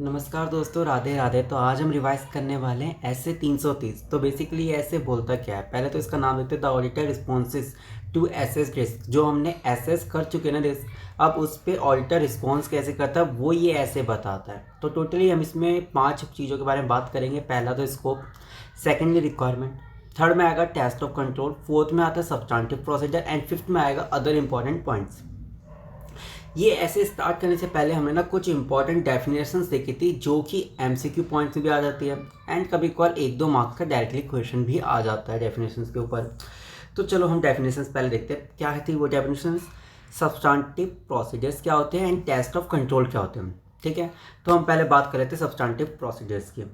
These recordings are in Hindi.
नमस्कार दोस्तों, राधे राधे। तो आज हम रिवाइज करने वाले हैं ऐसे 330। तो बेसिकली ऐसे बोलता क्या है, पहले तो इसका नाम देखते हैं, the auditor responses to assess risk. जो हमने एसेस कर चुके ना रिस्क, अब उस पर ऑडिटर रिस्पॉन्स कैसे करता है वो ये ऐसे बताता है। तो टोटली हम इसमें 5 चीज़ों के बारे में बात करेंगे। पहला तो स्कोप, सेकेंडली रिक्वायरमेंट, थर्ड में आएगा टेस्ट ऑफ कंट्रोल, फोर्थ में आता है सब्सटेंटिव प्रोसीजर एंड फिफ्थ में आएगा अदर इंपॉर्टेंट पॉइंट्स। ये ऐसे स्टार्ट करने से पहले हमने ना कुछ इंपॉर्टेंट डेफिनेशंस देखी थी जो कि एमसीक्यू पॉइंट्स में भी आ जाती है एंड कभी कभार 1-2 मार्क्स का डायरेक्टली क्वेश्चन भी आ जाता है डेफिनेशंस के ऊपर। तो चलो हम डेफिनेशंस पहले देखते हैं क्या थी वो डेफिनेशंस। सब्सटेंटिव प्रोसीजर्स क्या होते हैं एंड टेस्ट ऑफ कंट्रोल क्या होते हैं, ठीक है। तो हम पहले बात कर रहे थे सब्सटेंटिव प्रोसीजर्स की।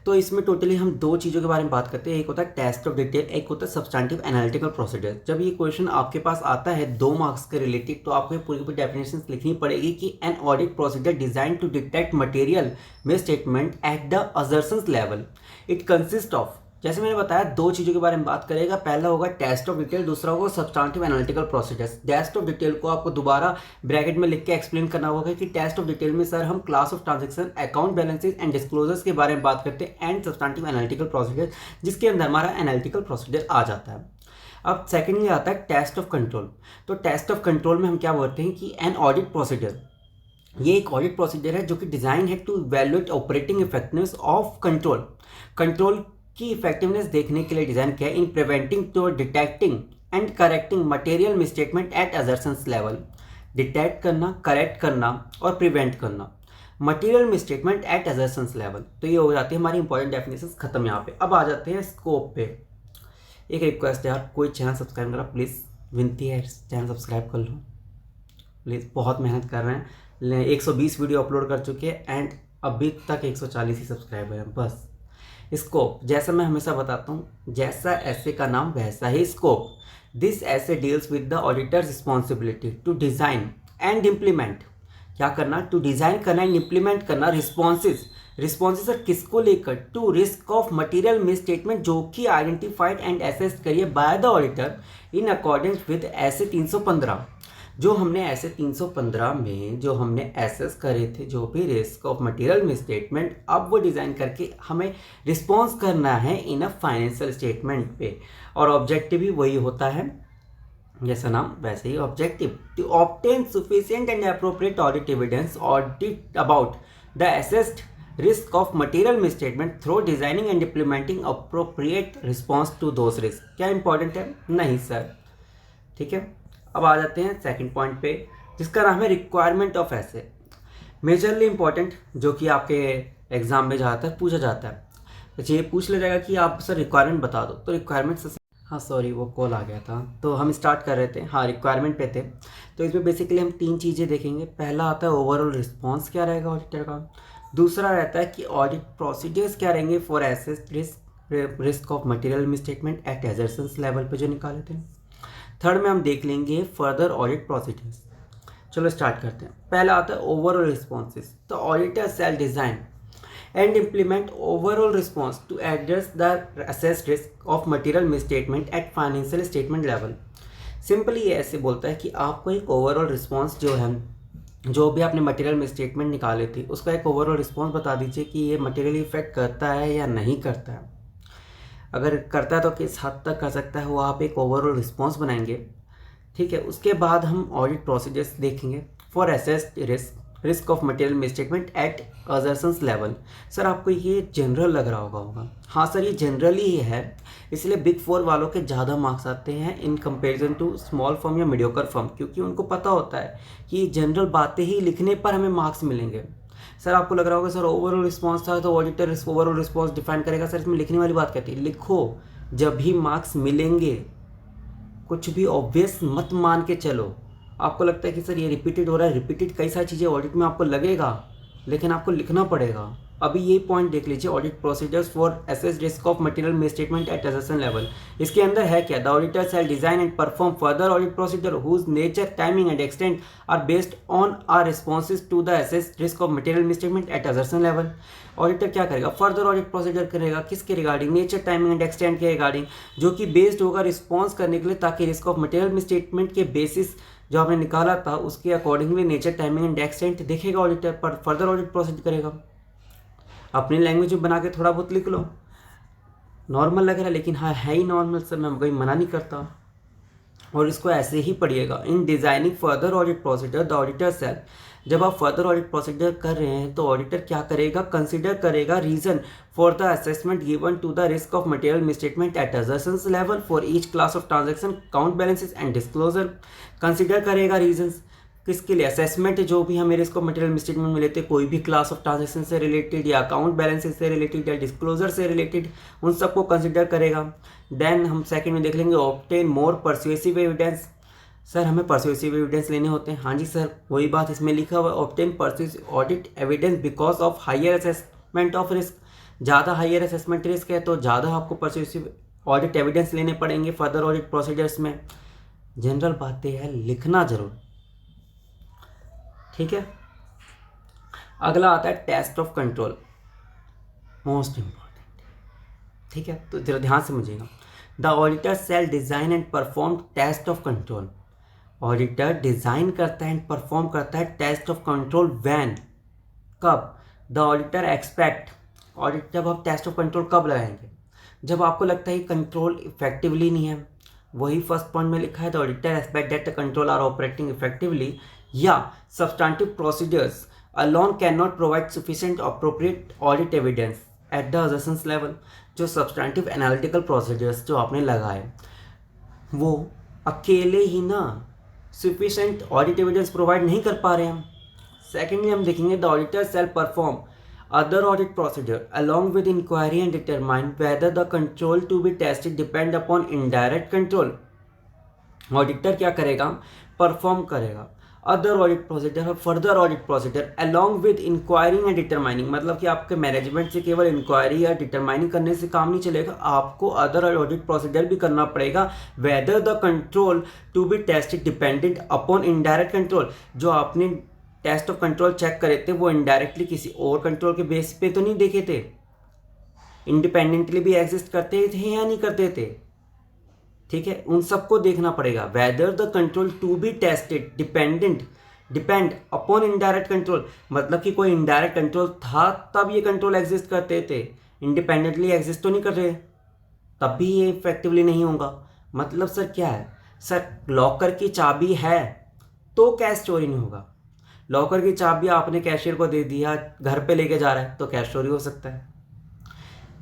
तो इसमें टोटली हम 2 चीज़ों के बारे में बात करते हैं, एक होता है टेस्ट ऑफ डिटेल, एक होता है सब्सटेंटिव एनालिटिकल प्रोसीजर। जब ये क्वेश्चन आपके पास आता है 2 मार्क्स के रिलेटेड, तो आपको पूरी पूरी डेफिनेशन लिखनी पड़ेगी कि an audit procedure design to detect material misstatement at the assertions level. It consist of, जैसे मैंने बताया, 2 चीज़ों के बारे में बात करेगा। पहला होगा टेस्ट ऑफ डिटेल, दूसरा होगा substantive analytical procedures. Test of detail को आपको दोबारा ब्रैकेट में लिख के एक्सप्लेन करना होगा कि टेस्ट ऑफ डिटेल में सर हम class of transaction, account balances and disclosures के बारे में बात करते हैं एंड सब्सटेंटिव एनालिटिकल प्रोसीजर जिसके अंदर हमारा एनालिटिकल प्रोसीजर आ जाता है। अब सेकेंडली आता है टेस्ट ऑफ कंट्रोल। तो टेस्ट ऑफ कंट्रोल में हम क्या बोलते हैं कि एन ऑडिट प्रोसीजर, ये एक ऑडिट प्रोसीजर है जो कि डिजाइन है to evaluate operating effectiveness of control की इफेक्टिवनेस देखने के लिए डिजाइन किया in preventing to detecting and correcting material misstatement at assertions level. Detect करना, करेक्ट करना और प्रिवेंट करना material misstatement at assertions level. तो ये हो जाती है हमारी इंपॉर्टेंट डेफिनेशन खत्म। यहाँ पे अब आ जाते हैं स्कोप पे। एक रिक्वेस्ट है यार, कोई चैनल सब्सक्राइब करा प्लीज़, विनती है चैनल सब्सक्राइब कर लो प्लीज़। बहुत मेहनत कर रहे हैं, 120 वीडियो अपलोड कर चुके हैं एंड अभी तक 140 ही सब्सक्राइबर हैं बस। स्कोप, जैसा मैं हमेशा बताता हूँ, जैसा ऐसे का नाम वैसा ही scope. This SA deals with the auditor's responsibility to design and implement. क्या करना? टू डिजाइन करना एंड इम्प्लीमेंट करना रिस्पॉन्सेज सर किसको लेकर? To risk of material misstatement जो कि आइडेंटिफाइड एंड असेस्ड करिए by the auditor in accordance with SA 315। जो हमने ऐसे 315 में जो हमने एसेस करे थे जो भी रिस्क ऑफ मटेरियल मिसस्टेटमेंट, अब वो डिज़ाइन करके हमें रिस्पॉन्स करना है इन अ फाइनेंशियल स्टेटमेंट पे। और ऑब्जेक्टिव भी वही होता है, जैसा नाम वैसे ही objective, to obtain sufficient and appropriate audit evidence audit about the assessed risk of material misstatement through designing and implementing appropriate response to those risk. क्या इंपॉर्टेंट है? नहीं सर, ठीक है। अब आ जाते हैं सेकंड पॉइंट पे जिसका नाम है requirement of essay. Majorly important, जो कि आपके एग्जाम में ज़्यादातर पूछा जाता है। तो ये पूछ लिया जाएगा कि आप सर रिक्वायरमेंट बता दो, तो रिक्वायरमेंट से, हाँ सॉरी वो कॉल आ गया था, तो हम स्टार्ट कर रहे थे। हाँ, रिक्वायरमेंट पे थे। तो इसमें बेसिकली हम 3 चीज़ें देखेंगे। पहला आता है ओवरऑल रिस्पॉन्स क्या रहेगा ऑडिटर का। दूसरा रहता है कि ऑडिट प्रोसीजर्स क्या रहेंगे for assess risk of material misstatement at assertions level पे जो निकाले थे। थर्ड में हम देख लेंगे फर्दर ऑडिट प्रोसीजर्स। चलो स्टार्ट करते हैं। पहला आता है ओवरऑल रिस्पॉन्सेज। तो auditor shall design and implement overall response to address the assessed risk of material misstatement at financial statement level. Simply ये ऐसे बोलता है कि आपको एक ओवरऑल रिस्पॉन्स जो है, जो भी आपने मटेरियल मिसस्टेटमेंट निकाले थे उसका एक ओवरऑल रिस्पॉन्स बता दीजिए कि ये मटेरियल इफेक्ट करता है या नहीं करता है। अगर करता है तो किस हद तक कर सकता है वो आप एक ओवरऑल रिस्पॉन्स बनाएंगे, ठीक है। उसके बाद हम ऑडिट प्रोसीजर्स देखेंगे for assessed risk of material misstatement at assertions level. Sir आपको ये जनरल लग रहा होगा। हाँ सर, ये जनरली ही है, इसलिए बिग 4 वालों के ज़्यादा मार्क्स आते हैं in comparison to small firm या मीडियोकर फर्म, क्योंकि उनको पता होता है कि जनरल बातें ही लिखने पर हमें मार्क्स मिलेंगे। सर आपको लग रहा होगा सर ओवरऑल रिस्पॉन्स था तो ऑडिटर ओवरऑल रिस्पॉन्स डिफाइन करेगा। सर इसमें लिखने वाली बात कहती है, लिखो जब भी मार्क्स मिलेंगे, कुछ भी ऑब्वियस मत मान के चलो। आपको लगता है कि सर ये रिपीटेड हो रहा है, रिपीटेड कई सारी चीज़ें ऑडिट में आपको लगेगा, लेकिन आपको लिखना पड़ेगा। अभी ये पॉइंट देख लीजिए, audit procedures for assess risk of material misstatement at assertion level. इसके अंदर है क्या? The auditor shall design and perform further audit procedure whose nature, timing and extent are based on our responses to the assess risk of material misstatement at assertion level. Auditor क्या करेगा? फर्दर ऑडिट प्रोसीजर करेगा किसके regarding? Nature, timing and extent के रिगार्डिंग, जो कि बेस्ड होगा रिस्पॉन्स करने के लिए, ताकि रिस्क ऑफ मटेरियल मिसस्टेटमेंट के बेसिस जो आपने निकाला था उसके accordingly nature, timing and extent देखेगा ऑडिटर, पर फर्दर ऑडिट प्रोसीड करेगा। अपनी लैंग्वेज में बना के थोड़ा बहुत लिख लो, नॉर्मल लग रहा है लेकिन हाँ है ही नॉर्मल सर, मैं कोई मना नहीं करता, और इसको ऐसे ही पढ़िएगा। In designing further audit procedure the auditor shall, जब आप फर्दर ऑडिट प्रोसीजर कर रहे हैं तो ऑडिटर क्या करेगा, कंसीडर करेगा reason for the assessment given to the risk of material misstatement at assertions level for each class of transaction, count balances and disclosure. Consider करेगा रीजंस किसके लिए, असेसमेंट जो भी हमें रिस्क ऑफ मटेरियल मिसस्टेटमेंट मिले थे, कोई भी क्लास ऑफ ट्रांजैक्शन से रिलेटेड या अकाउंट बैलेंसेस से रिलेटेड या डिस्क्लोजर से रिलेटेड, उन सबको कंसीडर करेगा। देन हम सेकंड में देख लेंगे ऑब्टेन मोर परसुएसिव एविडेंस। सर हमें परसुएसिव एविडेंस लेने होते हैं, हाँ जी सर वही बात इसमें लिखा हुआ है, obtain persuasive audit evidence because of higher assessment of risk. ज़्यादा हायर असेसमेंट रिस्क है तो ज़्यादा आपको परसुएसिव ऑडिट एविडेंस लेने पड़ेंगे फर्दर ऑडिट प्रोसीजर्स में। जनरल बातें हैं, लिखना जरूर, ठीक है। अगला आता है test of control, most important, ठीक है। तो जरा ध्यान से समझिएगा। The auditor shall design and perform test of control, auditor design करता है एंड परफॉर्म करता है टेस्ट ऑफ कंट्रोल व्हेन, कब, द ऑडिटर एक्सपेक्ट, ऑडिट जब आप टेस्ट ऑफ कंट्रोल कब लगाएंगे, जब आपको लगता है कंट्रोल इफेक्टिवली नहीं है, वही फर्स्ट पॉइंट में लिखा है, the auditor expect that the control are operating effectively, या substantive procedures alone cannot provide sufficient appropriate audit evidence at the assertions level। जो substantive analytical procedures जो आपने लगाए वो अकेले ही ना sufficient audit evidence provide नहीं कर पा रहे हैं। सेकेंडली हम देखेंगे the auditor shall perform other audit procedure along with inquiry and determine whether the control to be tested depend upon indirect control। Auditor क्या करेगा, परफॉर्म करेगा अदर ऑडिट प्रोसीजर और further audit procedure along with enquiring and determining, मतलब कि आपके मैनेजमेंट से केवल इंक्वायरी या डिटरमाइनिंग करने से काम नहीं चलेगा, आपको अदर ऑडिट प्रोसीजर भी करना पड़ेगा। Whether the control to be tested dependent upon indirect control, जो आपने टेस्ट ऑफ कंट्रोल चेक करे थे वो इनडायरेक्टली किसी और कंट्रोल के बेस पे तो नहीं देखे थे, इंडिपेंडेंटली भी एग्जिस्ट करते थे या नहीं करते थे, ठीक है, उन सबको देखना पड़ेगा। Whether the control to be tested depend upon indirect control, मतलब कि कोई इनडायरेक्ट कंट्रोल था तब ये कंट्रोल एग्जिस्ट करते थे, इंडिपेंडेंटली एग्जिस्ट तो नहीं कर रहे, तब भी ये इफेक्टिवली नहीं होगा। मतलब सर क्या है, सर लॉकर की चाबी है तो कैश चोरी नहीं होगा, लॉकर की चाबी आपने कैशियर को दे दिया, घर पे लेके जा रहा है तो कैश चोरी हो सकता है।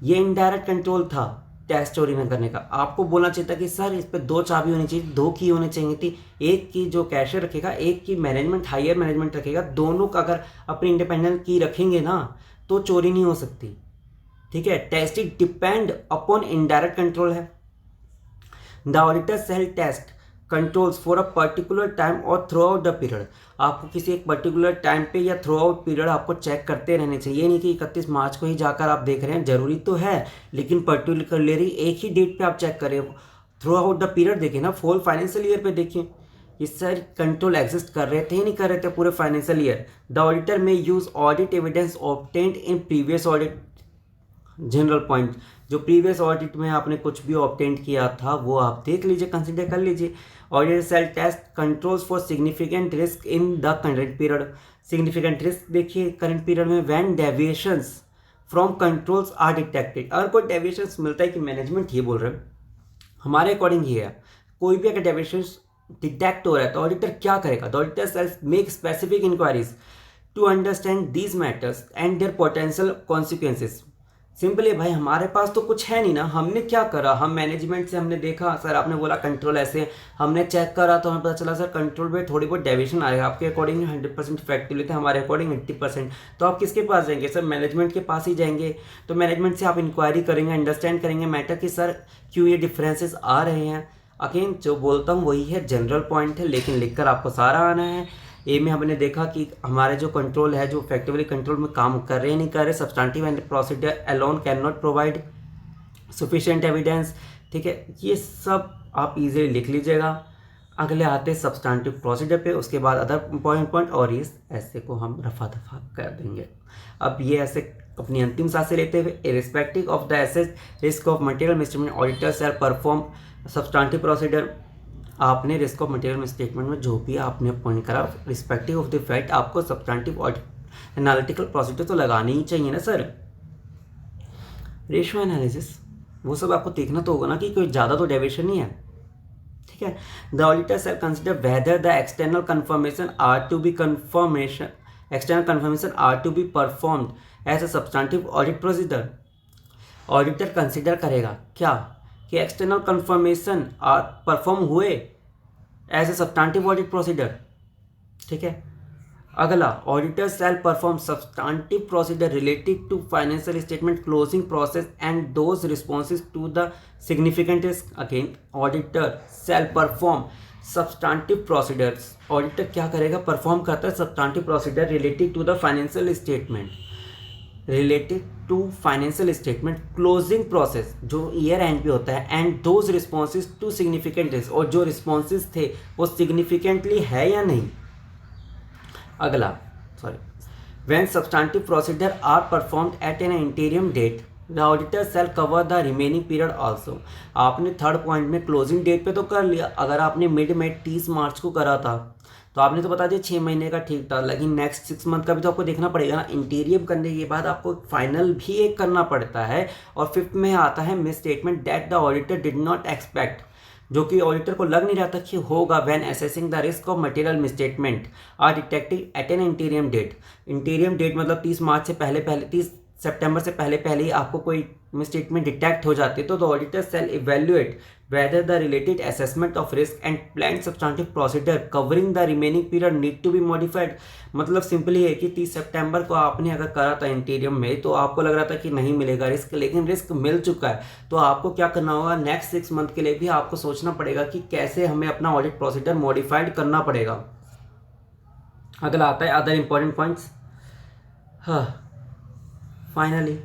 ये इनडायरेक्ट कंट्रोल था कैश चोरी न करने का। आपको बोलना चाहिए था कि सर इस पे 2 चाबी होनी चाहिए, 2 की होनी चाहिए थी, एक की जो कैशियर रखेगा, एक की मैनेजमेंट हायर मैनेजमेंट रखेगा, दोनों का अगर अपनी इंडिपेंडेंट की रखेंगे ना तो चोरी नहीं हो सकती, ठीक है। Testing depend upon indirect control है। The auditor shall test controls for a particular time और थ्रू आउट द पीरियड, आपको किसी एक पर्टिकुलर टाइम पे या थ्रू आउट पीरियड आपको चेक करते रहने चाहिए। ये नहीं कि 31 मार्च को ही जाकर आप देख रहे हैं, जरूरी तो है लेकिन पर्टिकुलरली एक ही डेट पे आप चेक करें, थ्रू आउट द पीरियड देखिए ना, फुल फाइनेंशियल ईयर पे देखिए ये सर कंट्रोल एग्जिस्ट कर रहे थे या नहीं कर रहे थे पूरे फाइनेंशियल ईयर। द ऑडिटर में use audit evidence obtained in previous audit, general point, जो प्रीवियस ऑडिट में आपने कुछ भी ऑब्टेन किया था वो आप देख लीजिए, कंसिडर कर लीजिए। Auditor shall test controls for significant risk in the current period, significant risk देखिए करंट पीरियड में when deviations from controls are detected, अगर कोई डेविएशंस मिलता है कि मैनेजमेंट ये बोल रहे हैं हमारे अकॉर्डिंग ये है, कोई भी अगर डेविएशंस डिटेक्ट हो रहा है तो ऑडिटर क्या करेगा, the auditor shall make specific inquiries to understand these matters and their potential consequences. Simply भाई हमारे पास तो कुछ है नहीं ना, हमने क्या करा, हम मैनेजमेंट से हमने देखा सर आपने बोला कंट्रोल ऐसे, हमने चेक करा तो हमें पता चला सर कंट्रोल में थोड़ी बहुत डेविएशन आएगा, आपके अकॉर्डिंग 100% इफेक्टिवली थे, हमारे अकॉर्डिंग 80%, तो आप किसके पास जाएंगे सर, मैनेजमेंट के पास ही जाएंगे। तो मैनेजमेंट से आप इंक्वायरी करेंगे, अंडरस्टैंड करेंगे मैटर कि सर क्यों ये डिफरेंसेस आ रहे हैं। अगेन जो बोलता हूँ वही है, जनरल पॉइंट है लेकिन लिखकर आपको सारा आना है। ए में हमने देखा कि हमारे जो कंट्रोल है जो इफेक्टिवली कंट्रोल में काम कर रहे हैं नहीं कर रहे, substantive and procedure alone can not provide sufficient evidence, ठीक है, ये सब आप इजीली लिख लीजिएगा। अगले आते सब्सटेंटिव प्रोसीजर पे, उसके बाद अदर पॉइंट और इस ऐसे को हम रफा दफा कर देंगे। अब ये ऐसे अपनी अंतिम सांसें लेते हुए, irrespective of the assess risk of material misstatement auditor shall perform substantive procedure आपने रिस्क ऑफ मटेरियल स्टेटमेंट में जो भी आपने पॉइंट करा रिस्पेक्टिव ऑफ द फैक्ट आपको सब्सटैंटिव ऑडिट एनालिटिकल प्रोसीजर तो लगानी ही चाहिए ना सर। रेशियो एनालिसिस वो सब आपको देखना तो होगा ना कि कोई ज़्यादा तो डेविएशन नहीं है, ठीक है। The auditor shall consider whether the external confirmation are to be performed as a substantive audit procedure. Auditor consider करेगा क्या कि एक्सटर्नल कन्फर्मेशन परफॉर्म हुए as a substantive audit procedure, ठीक है। अगला, auditor shall perform substantive procedure related to financial statement closing process and those responses to the significant risk. Again auditor shall perform substantive procedures. Auditor क्या करेगा, परफॉर्म करता है substantive procedure related to the financial statement, related to financial statement closing process जो ईयर एंड पे होता है, and those responses to significant risk, और जो रिस्पॉन्सेज थे वो सिग्निफिकेंटली है या नहीं। अगला, when substantive procedure are performed at an interim date the auditor shall cover the remaining period also. आपने थर्ड पॉइंट में क्लोजिंग डेट पे तो कर लिया, अगर आपने मिड में 30 मार्च को करा था तो आपने तो बता दिया 6 महीने का ठीक था, लेकिन नेक्स्ट 6 मंथ का भी तो आपको देखना पड़ेगा ना। इंटीरियम करने के बाद आपको फाइनल भी एक करना पड़ता है। और 5th में आता है miss statement that the auditor did not expect, जो कि ऑडिटर को लग नहीं रहा था कि होगा when assessing the risk of material misstatement are detected at an interim date. Interim date मतलब 30 मार्च से पहले 30 सितंबर से पहले ही आपको कोई मिसस्टेटमेंट डिटेक्ट हो जाती है तो the auditor shell evaluate whether the related assessment of risk and planned substantive procedure covering the remaining period need to be modified। मतलब सिंपली है कि 30 सितंबर को आपने अगर करा था इंटीरियम में तो आपको लग रहा था कि नहीं मिलेगा रिस्क, लेकिन रिस्क मिल चुका है, तो आपको क्या करना होगा, नेक्स्ट 6 मंथ के लिए भी आपको सोचना पड़ेगा कि कैसे हमें अपना ऑडिट प्रोसीजर मॉडिफाइड करना पड़ेगा। अगला आता है अदर इंपॉर्टेंट पॉइंट्स। हाँ, फाइनली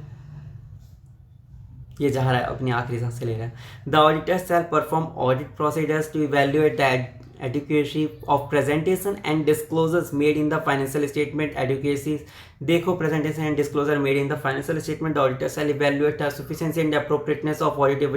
ये जा रहा है अपनी आखिरी सांस से ले रहा है। The auditor shall perform audit procedures to evaluate the adequacy of presentation and disclosures made in the financial statement adequacy। देखो, presentation and disclosure made in the financial statement, the auditor shall evaluate the sufficiency and appropriateness of audit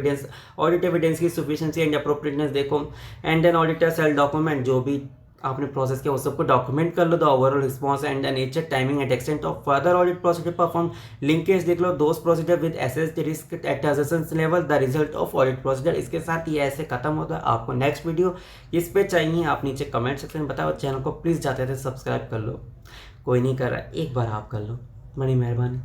evidence की sufficiency and appropriateness देखो, and then auditor shall document, जो भी आपने प्रोसेस किया वो सबको डॉक्यूमेंट कर लो, the overall response and the nature timing and extent of further audit procedure perform. Linkage देख लो, those procedure with assessed risk at assessment level, the result of audit procedure. इसके साथ ये ऐसे खत्म होता है। आपको नेक्स्ट वीडियो इस पे चाहिए, आप नीचे कमेंट सेक्शन में बताओ। चैनल को प्लीज़ जाते थे सब्सक्राइब कर लो, कोई नहीं कर रहा, एक बार आप कर लो, बड़ी मेहरबानी।